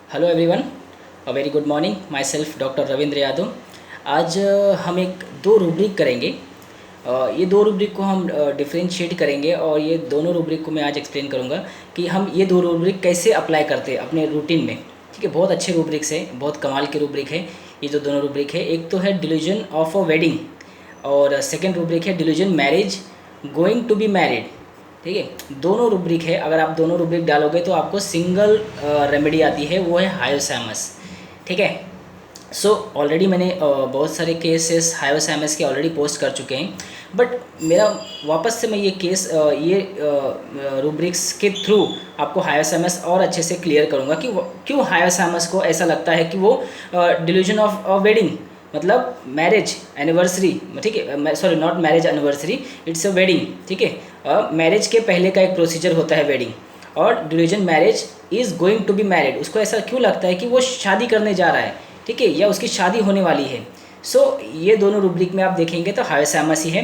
Hello everyone, a very good morning. My self doctor Ravindra Yadav. आज हम एक दो रूब्रिक करेंगे। ये दो रूब्रिक को हम डिफ्रेंशिएट करेंगे और ये दोनों रूब्रिक को मैं आज एक्सप्लेन करूँगा कि हम ये दो रूब्रिक कैसे अप्लाई करते हैं अपने रूटीन में। ठीक है, बहुत अच्छे रूब्रिक्स हैं, बहुत कमाल के रूब्रिक है। ये जो दोनों रूब्रिक है, एक तो है डिल्यूजन ऑफ अ वेडिंग और सेकेंड रूब्रिक है delusion marriage going to be married. ठीक है, दोनों रूब्रिक है। अगर आप दोनों रूब्रिक डालोगे तो आपको सिंगल रेमेडी आती है, वो है हायोसैमस। ठीक है, सो ऑलरेडी मैंने बहुत सारे केसेस हायोसैमस के ऑलरेडी पोस्ट कर चुके हैं, बट मेरा वापस से मैं ये केस ये रूब्रिक्स के थ्रू आपको हायोसैमस और अच्छे से क्लियर करूँगा कि क्यों हायोसैमस को ऐसा लगता है कि वो डिल्यूजन ऑफ वेडिंग मतलब मैरिज एनिवर्सरी, ठीक है, sorry not marriage anniversary, it's a wedding. ठीक है, मैरिज के पहले का एक प्रोसीजर होता है वेडिंग, और delusion marriage is going to be married, उसको ऐसा क्यों लगता है कि वो शादी करने जा रहा है, ठीक है, या उसकी शादी होने वाली है। सो ये दोनों रूब्रिक में आप देखेंगे तो हायोसैमस ही है।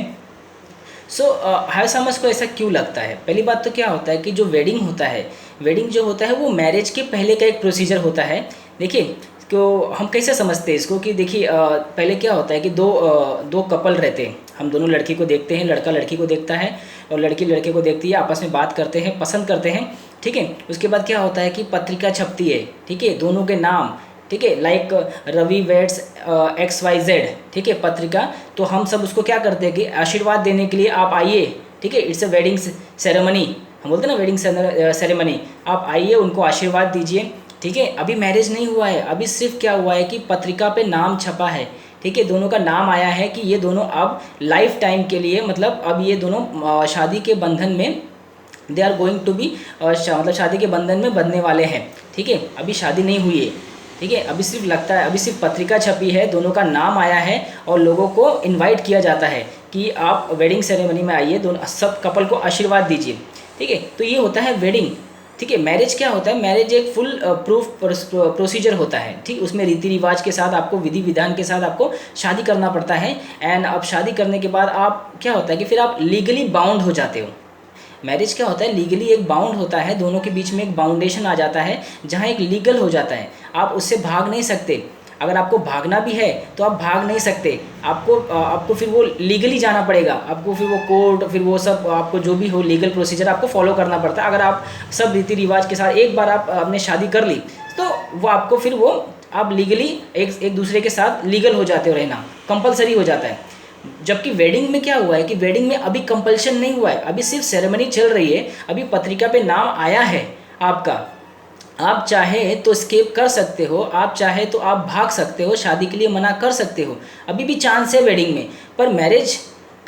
सो हायोसैमस को ऐसा क्यों लगता है? पहली बात तो क्या होता है कि जो वेडिंग होता है, वेडिंग जो होता है वो मैरिज के पहले का एक प्रोसीजर होता है। देखिए, तो हम कैसे समझते हैं इसको कि देखिए पहले क्या होता है कि दो कपल रहते हैं। हम दोनों लड़की को देखते हैं, लड़का लड़की को देखता है और लड़की लड़के को देखती है, आपस में बात करते हैं, पसंद करते हैं। ठीक है, उसके बाद क्या होता है कि पत्रिका छपती है, ठीक है, दोनों के नाम, ठीक है, लाइक रवि वेड्स XYZ, ठीक है, पत्रिका। तो हम सब उसको क्या करते हैं कि आशीर्वाद देने के लिए आप आइए, ठीक है, इट्स अ वेडिंग सेरेमनी, हम बोलते हैं ना वेडिंग सेरेमनी, आप आइए, उनको आशीर्वाद दीजिए। ठीक है, अभी मैरिज नहीं हुआ है, अभी सिर्फ क्या हुआ है कि पत्रिका पे नाम छपा है, ठीक है, दोनों का नाम आया है कि ये दोनों अब लाइफ टाइम के लिए, मतलब अब ये दोनों शादी के बंधन में they are going to be, मतलब शादी के बंधन में बंधने वाले हैं। ठीक है, अभी शादी नहीं हुई है, ठीक है, अभी सिर्फ लगता है, अभी सिर्फ पत्रिका छपी है, दोनों का नाम आया है और लोगों को इनवाइट किया जाता है कि आप वेडिंग सेरेमनी में आइए, दोनों सब कपल को आशीर्वाद दीजिए। ठीक है, तो ये होता है वेडिंग। ठीक है, मैरिज क्या होता है? मैरिज एक फुल प्रूफ प्रोसीजर होता है। ठीक, उसमें रीति रिवाज के साथ आपको, विधि विधान के साथ आपको शादी करना पड़ता है। एंड अब शादी करने के बाद आप क्या होता है कि फिर आप लीगली बाउंड हो जाते हो। मैरिज क्या होता है? लीगली एक बाउंड होता है, दोनों के बीच में एक बाउंडेशन आ जाता है, जहाँ एक लीगल हो जाता है, आप उससे भाग नहीं सकते। अगर आपको भागना भी है तो आप भाग नहीं सकते, आपको फिर वो लीगली जाना पड़ेगा, आपको फिर वो कोर्ट, फिर वो सब आपको जो भी हो लीगल प्रोसीजर आपको फॉलो करना पड़ता है। अगर आप सब रीति रिवाज के साथ एक बार आप आपने शादी कर ली तो वो आपको फिर वो आप लीगली एक दूसरे के साथ लीगल हो जाते हो, रहना कंपलसरी हो जाता है। जबकि वेडिंग में क्या हुआ है कि वेडिंग में अभी कंपल्शन नहीं हुआ है, अभी सिर्फ सेरेमनी चल रही है, अभी पत्रिका पे नाम आया है आपका, आप चाहे तो स्केप कर सकते हो, आप चाहे तो आप भाग सकते हो, शादी के लिए मना कर सकते हो, अभी भी चांस है वेडिंग में। पर मैरिज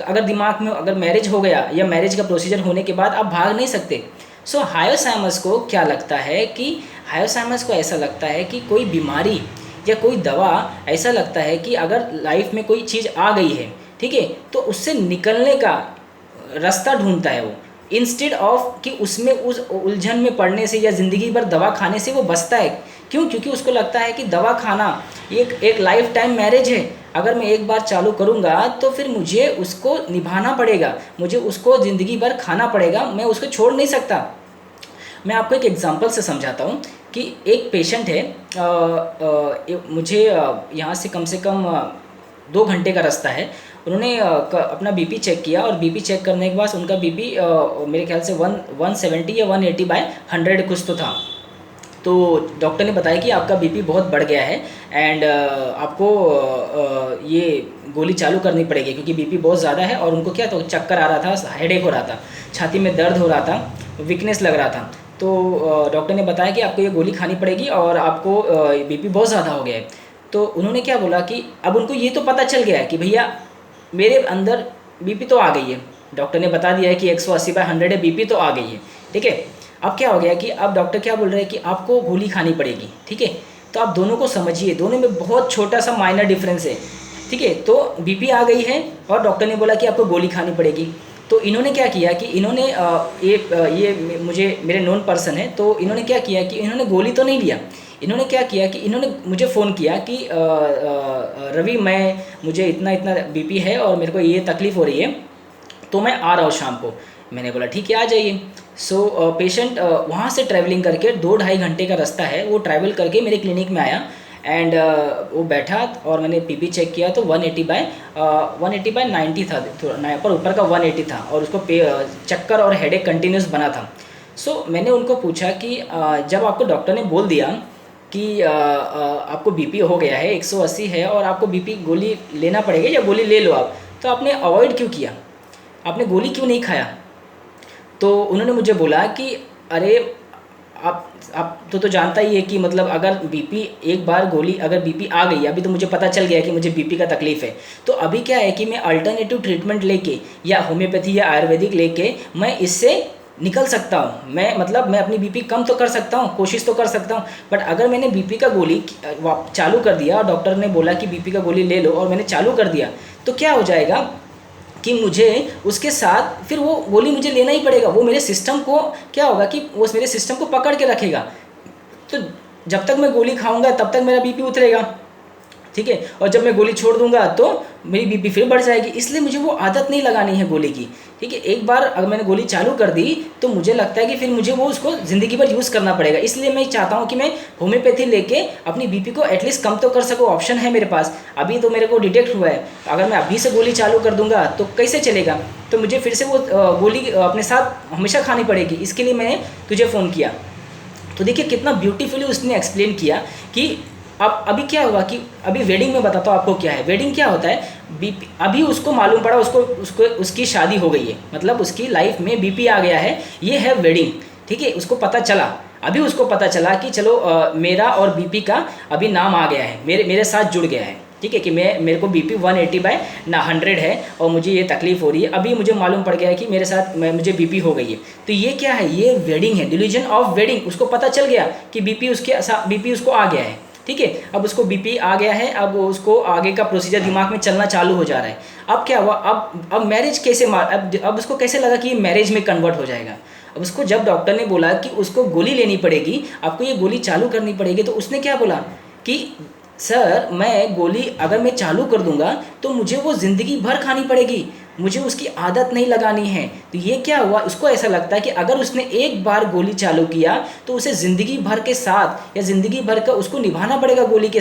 अगर दिमाग में, अगर मैरिज हो गया या मैरिज का प्रोसीजर होने के बाद आप भाग नहीं सकते। सो हायोसैमस को क्या लगता है कि हायोसैमस को ऐसा लगता है कि कोई बीमारी या कोई दवा, ऐसा लगता है कि अगर लाइफ में कोई चीज़ आ गई है, ठीक है, तो उससे निकलने का रास्ता ढूंढता है वो, इंस्टेड ऑफ कि उसमें उस उलझन में पड़ने से या ज़िंदगी भर दवा खाने से वो बचता है। क्यों? क्योंकि उसको लगता है कि दवा खाना एक लाइफ टाइम मैरिज है, अगर मैं एक बार चालू करूँगा तो फिर मुझे उसको निभाना पड़ेगा, मुझे उसको ज़िंदगी भर खाना पड़ेगा, मैं उसको छोड़ नहीं सकता। मैं आपको एक एग्जांपल से समझाता हूँ कि एक पेशेंट है, मुझे यहाँ से कम 2 घंटे का रास्ता है। उन्होंने अपना बीपी चेक किया और बीपी चेक करने के बाद उनका बीपी मेरे ख्याल से 170 या 180/100 कुछ तो था। तो डॉक्टर ने बताया कि आपका बीपी बहुत बढ़ गया है एंड आपको ये गोली चालू करनी पड़ेगी, क्योंकि बीपी बहुत ज़्यादा है। और उनको क्या, तो चक्कर आ रहा था, हेडेक हो रहा था, छाती में दर्द हो रहा था, वीकनेस लग रहा था। तो डॉक्टर ने बताया कि आपको ये गोली खानी पड़ेगी और आपको बीपी बहुत ज़्यादा हो गया है। तो उन्होंने क्या बोला कि अब उनको ये तो पता चल गया है कि भैया मेरे अंदर बीपी तो आ गई है, डॉक्टर ने बता दिया है कि 180/100 है, बीपी तो आ गई है, ठीक है। अब क्या हो गया कि अब डॉक्टर क्या बोल रहे हैं कि आपको गोली खानी पड़ेगी, ठीक है। तो आप दोनों को समझिए, दोनों में बहुत छोटा सा माइनर डिफरेंस है, ठीक है। तो बीपी आ गई है और डॉक्टर ने बोला कि आपको गोली खानी पड़ेगी। तो इन्होंने क्या किया कि इन्होंने ये मुझे मेरे नॉन पर्सन है, तो इन्होंने क्या किया कि इन्होंने गोली तो नहीं लिया। इन्होंने क्या किया कि इन्होंने मुझे फ़ोन किया कि रवि मुझे इतना इतना बीपी है और मेरे को ये तकलीफ़ हो रही है, तो मैं आ रहा हूँ शाम को। मैंने बोला ठीक है, आ जाइए। सो पेशेंट वहाँ से ट्रैवलिंग करके 2-2.5 घंटे का रास्ता है, वो ट्रैवल करके मेरे क्लिनिक में आया एंड वो बैठा और मैंने पीपी चेक किया तो 180/90 था, थोड़ा पर ऊपर का 180 था और उसको चक्कर और हेडेक कंटिन्यूस बना था। सो मैंने उनको पूछा कि जब आपको डॉक्टर ने बोल दिया कि आपको बीपी हो गया है, 180 है और आपको बीपी गोली लेना पड़ेगा या गोली ले लो आप, तो आपने अवॉइड क्यों किया, आपने गोली क्यों नहीं खाया? तो उन्होंने मुझे बोला कि अरे आप तो जानता ही है कि मतलब अगर बीपी एक बार गोली अगर बीपी आ गई, अभी तो मुझे पता चल गया कि मुझे बीपी का तकलीफ़ है, तो अभी क्या है कि मैं अल्टरनेटिव ट्रीटमेंट लेके या होम्योपैथी या आयुर्वेदिक लेके मैं इससे निकल सकता हूँ। मैं अपनी बीपी कम तो कर सकता हूँ, कोशिश तो कर सकता हूँ, बट अगर मैंने बीपी का गोली चालू कर दिया और डॉक्टर ने बोला कि बीपी का गोली ले लो और मैंने चालू कर दिया, तो क्या हो जाएगा कि मुझे उसके साथ फिर वो गोली मुझे लेना ही पड़ेगा। वो मेरे सिस्टम को क्या होगा कि वो मेरे सिस्टम को पकड़ के रखेगा, तो जब तक मैं गोली खाऊंगा तब तक मेरा बीपी उतरेगा, ठीक है, और जब मैं गोली छोड़ दूंगा तो मेरी बीपी फिर बढ़ जाएगी। इसलिए मुझे वो आदत नहीं लगानी है गोली की, ठीक है। एक बार अगर मैंने गोली चालू कर दी तो मुझे लगता है कि फिर मुझे वो उसको ज़िंदगी भर यूज़ करना पड़ेगा। इसलिए मैं चाहता हूँ कि मैं होम्योपैथी लेके अपनी बीपी को एटलीस्ट कम तो कर सकूँ। ऑप्शन है मेरे पास, अभी तो मेरे को डिटेक्ट हुआ है, अगर मैं अभी से गोली चालू कर दूंगा तो कैसे चलेगा, तो मुझे फिर से वो गोली अपने साथ हमेशा खानी पड़ेगी। इसके लिए मैंने तुझे फ़ोन किया। तो देखिए कितना ब्यूटीफुली उसने एक्सप्लेन किया कि अब अभी क्या हुआ कि अभी वेडिंग में बताता हूँ आपको क्या है। वेडिंग क्या होता है, बीपी अभी उसको मालूम पड़ा, उसको उसकी शादी हो गई है, मतलब उसकी लाइफ में बीपी आ गया है, ये है वेडिंग, ठीक है। उसको पता चला, अभी उसको पता चला कि चलो मेरा और बीपी का अभी नाम आ गया है, मेरे साथ जुड़ गया है, ठीक है, कि मेरे को बीपी 180/100 है और मुझे ये तकलीफ़ हो रही है। अभी मुझे मालूम पड़ गया है कि मेरे साथ मुझे बीपी हो गई है। तो ये क्या है, ये वेडिंग है, डिल्यूजन ऑफ वेडिंग। उसको पता चल गया कि बीपी उसको आ गया है, ठीक है। अब उसको बीपी आ गया है, अब उसको आगे का प्रोसीजर दिमाग में चलना चालू हो जा रहा है। अब क्या हुआ, अब मैरिज कैसे अब उसको कैसे लगा कि ये मैरिज में कन्वर्ट हो जाएगा। अब उसको जब डॉक्टर ने बोला कि उसको गोली लेनी पड़ेगी, आपको ये गोली चालू करनी पड़ेगी, तो उसने क्या बोला कि सर मैं गोली अगर मैं चालू कर दूंगा तो मुझे वो ज़िंदगी भर खानी पड़ेगी, मुझे उसकी आदत नहीं लगानी है। तो ये क्या हुआ, उसको ऐसा लगता है कि अगर उसने एक बार गोली चालू किया तो उसे ज़िंदगी भर के साथ या ज़िंदगी भर का उसको निभाना पड़ेगा गोली के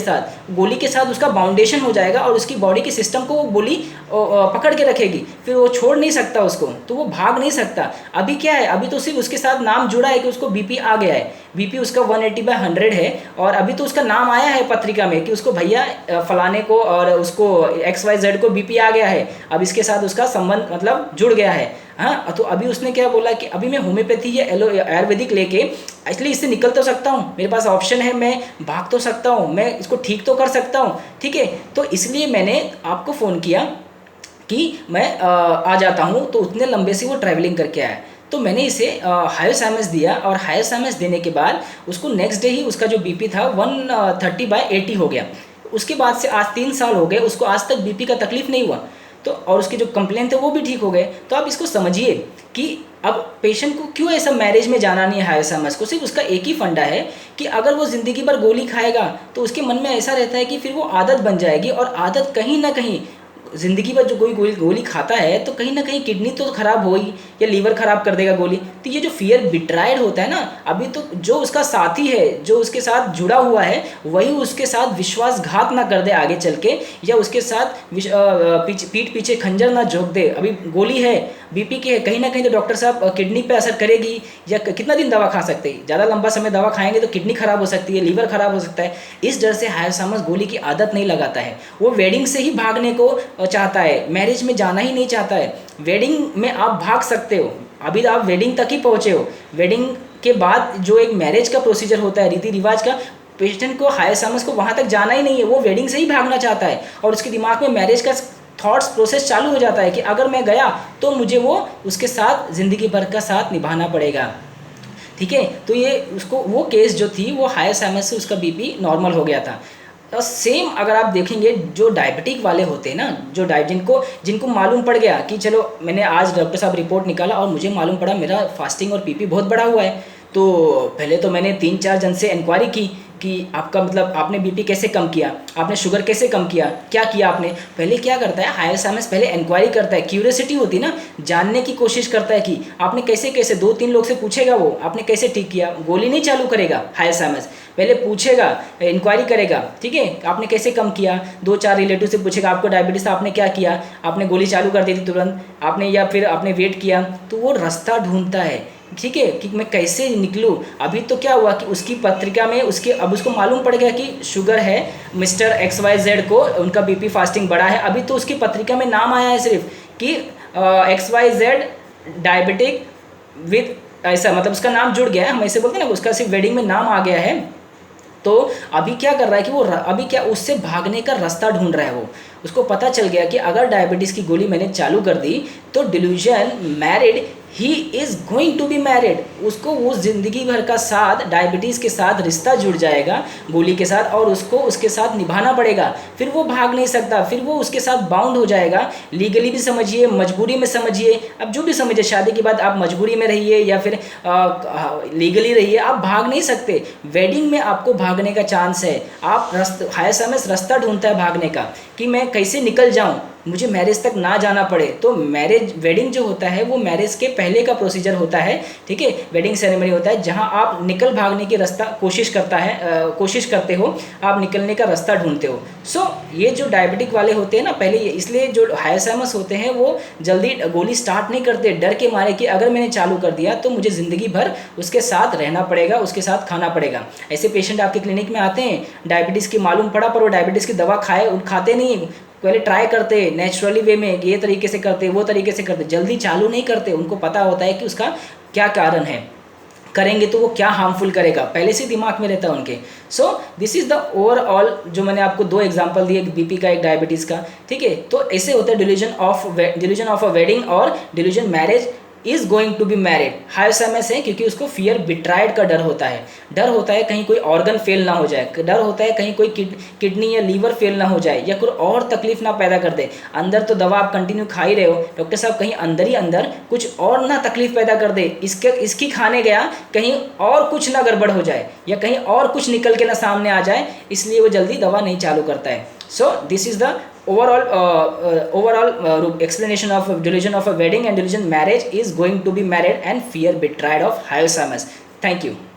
साथ उसका बाउंडेशन हो जाएगा और उसकी बॉडी के सिस्टम को वो गोली पकड़ के रखेगी, फिर वो छोड़ नहीं सकता उसको, तो वो भाग नहीं सकता। अभी क्या है, अभी तो सिर्फ उसके साथ नाम जुड़ा है कि उसको बीपी आ गया है, बीपी उसका 180/100 है और अभी तो उसका नाम आया है पत्रिका में कि उसको भैया फलाने को और उसको XYZ को बीपी आ गया है, अब इसके साथ उसका संबंध मतलब जुड़ गया है। हाँ, तो अभी उसने क्या बोला कि अभी मैं होम्योपैथी या आयुर्वेदिक लेके एक्चुअली इससे निकल तो सकता हूँ, मेरे पास ऑप्शन है, मैं भाग तो सकता हूँ, मैं इसको ठीक तो कर सकता हूँ, ठीक है। तो इसलिए मैंने आपको फ़ोन किया कि मैं आ जाता हूँ। तो उतने लंबे से वो ट्रैवलिंग करके आया, तो मैंने इसे हायोसाइमस दिया और हायोसाइमस देने के बाद उसको नेक्स्ट डे ही उसका जो बीपी था 130/80 हो गया। उसके बाद से आज 3 साल हो गए, उसको आज तक बीपी का तकलीफ नहीं हुआ। तो और उसके जो कंप्लेन थे वो भी ठीक हो गए। तो आप इसको समझिए कि अब पेशेंट को क्यों ऐसा मैरिज में जाना नहीं है हायोसाइमस को, सिर्फ उसका एक ही फंडा है कि अगर वो ज़िंदगी भर गोली खाएगा तो उसके मन में ऐसा रहता है कि फिर वो आदत बन जाएगी और आदत कहीं ना कहीं ज़िंदगी भर जो कोई गोली खाता है तो कहीं ना कहीं किडनी तो ख़राब होगी या लीवर ख़राब कर देगा गोली। तो ये जो फियर बिट्राइड होता है ना, अभी तो जो उसका साथी है, जो उसके साथ जुड़ा हुआ है, वही उसके साथ विश्वासघात ना कर दे आगे चल के, या उसके साथ पीठ पीछे खंजर ना झोंक दे। अभी गोली है, बीपी की है, कहीं ना कहीं तो डॉक्टर साहब किडनी पे असर करेगी, या कितना दिन दवा खा सकते हैं, ज़्यादा लंबा समय दवा खाएंगे तो किडनी ख़राब हो सकती है, लीवर ख़राब हो सकता है। इस डर से हायोसाइमस गोली की आदत नहीं लगाता है, वो वेडिंग से ही भागने को चाहता है, मैरिज में जाना ही नहीं चाहता है। वेडिंग में आप भाग सकते हो, अभी आप वेडिंग तक ही पहुँचे हो, वेडिंग के बाद जो एक मैरिज का प्रोसीजर होता है, रीति रिवाज का, पेशेंट को हायोसाइमस को वहाँ तक जाना ही नहीं है, वो वेडिंग से ही भागना चाहता है और उसके दिमाग में मैरिज का थॉट्स प्रोसेस चालू हो जाता है कि अगर मैं गया तो मुझे वो उसके साथ ज़िंदगी भर का साथ निभाना पड़ेगा, ठीक है। तो ये उसको वो केस जो थी वो हायोसाइमस से उसका बीपी नॉर्मल हो गया था। और सेम अगर आप देखेंगे जो डायबिटिक वाले होते हैं ना, जो जिनको मालूम पड़ गया कि चलो मैंने आज डॉक्टर साहब रिपोर्ट निकाला और मुझे मालूम पड़ा मेरा फास्टिंग और बीपी बहुत बड़ा हुआ है, तो पहले तो मैंने 3-4 जन से इंक्वायरी की कि आपका मतलब आपने बीपी कैसे कम किया, आपने शुगर कैसे कम किया, क्या किया आपने। पहले क्या करता है हाइपोथैलेमस, पहले इंक्वायरी करता है, क्यूरियोसिटी होती है ना, जानने की कोशिश करता है कि आपने कैसे कैसे, 2-3 लोग से पूछेगा वो आपने कैसे ठीक किया। गोली नहीं चालू करेगा हाइपोथैलेमस, पहले पूछेगा, इंक्वायरी करेगा, ठीक है, आपने कैसे कम किया। 2-4 रिलेटिव से पूछेगा आपको डायबिटीज़ था, आपने क्या किया, आपने गोली चालू कर दी थी तुरंत आपने, या फिर आपने वेट किया। तो वो रास्ता ढूंढता है, ठीक है, कि मैं कैसे निकलूँ। अभी तो क्या हुआ कि उसकी पत्रिका में उसके अब उसको मालूम पड़ गया कि शुगर है मिस्टर XYZ को, उनका बीपी फास्टिंग बढ़ा है। अभी तो उसकी पत्रिका में नाम आया है सिर्फ कि XYZ डायबिटिक विद, ऐसा मतलब उसका नाम जुड़ गया है, हम ऐसे बोलते हैं ना, उसका सिर्फ वेडिंग में नाम आ गया है। तो अभी क्या कर रहा है कि वो अभी क्या उससे भागने का रास्ता ढूंढ रहा है। वो उसको पता चल गया कि अगर डायबिटीज़ की गोली मैंने चालू कर दी तो delusion married, he is going to be married, उसको वो ज़िंदगी भर का साथ डायबिटीज़ के साथ रिश्ता जुड़ जाएगा गोली के साथ, और उसको उसके साथ निभाना पड़ेगा। फिर वो भाग नहीं सकता, फिर वो उसके साथ बाउंड हो जाएगा। लीगली भी समझिए, मजबूरी में समझिए, अब जो भी समझिए, शादी के बाद आप मजबूरी में रहिए या फिर लीगली रहिए, आप भाग नहीं सकते। वेडिंग में आपको भागने का चांस है। आप हाइपोथैलेमस रास्ता ढूंढता है भागने का कि मैं कैसे निकल जाऊं, मुझे मैरिज तक ना जाना पड़े। तो वेडिंग जो होता है वो मैरिज के पहले का प्रोसीजर होता है, ठीक है, वेडिंग सेरेमनी होता है जहां आप निकल भागने की रास्ता कोशिश करते हो, आप निकलने का रास्ता ढूंढते हो। सो ये जो डायबिटिक वाले होते हैं ना, पहले इसलिए जो हाइपोथैलेमस होते हैं वो जल्दी गोली स्टार्ट नहीं करते, डर के मारे कि अगर मैंने चालू कर दिया तो मुझे ज़िंदगी भर उसके साथ रहना पड़ेगा, उसके साथ खाना पड़ेगा। ऐसे पेशेंट आपके क्लिनिक में आते हैं, डायबिटीज़ की मालूम पड़ा पर वो डायबिटीज़ की दवा खाते नहीं, पहले ट्राई करते नेचुरली वे में, ये तरीके से करते, वो तरीके से करते, जल्दी चालू नहीं करते। उनको पता होता है कि उसका क्या कारण है, करेंगे तो वो क्या हार्मफुल करेगा, पहले से दिमाग में रहता है उनके। So this is the overall, जो मैंने आपको 2 एग्जांपल दिए, एक बीपी का एक डायबिटीज़ का, ठीक है। तो ऐसे होता है डिल्यूजन ऑफ अ वेडिंग और delusion marriage is going to be married. Hypothalamus है क्योंकि उसको फियर बिट्राइड का डर होता है कहीं कोई ऑर्गन फेल ना हो जाए, डर होता है कहीं कोई किडनी या लीवर फेल ना हो जाए या कोई और तकलीफ ना पैदा कर दे। अंदर तो दवा आप कंटिन्यू खा ही रहे हो, डॉक्टर साहब कहीं अंदर ही अंदर कुछ और ना तकलीफ पैदा कर दे, इसकी खाने गया कहीं और कुछ ना गड़बड़ हो जाए या कहीं और कुछ निकल के ना सामने आ जाए, इसलिए वो जल्दी दवा नहीं चालू करता है। So this is the overall explanation of delusion of a wedding and delusion marriage is going to be married and fear betrayed of hypothalamus. Thank you.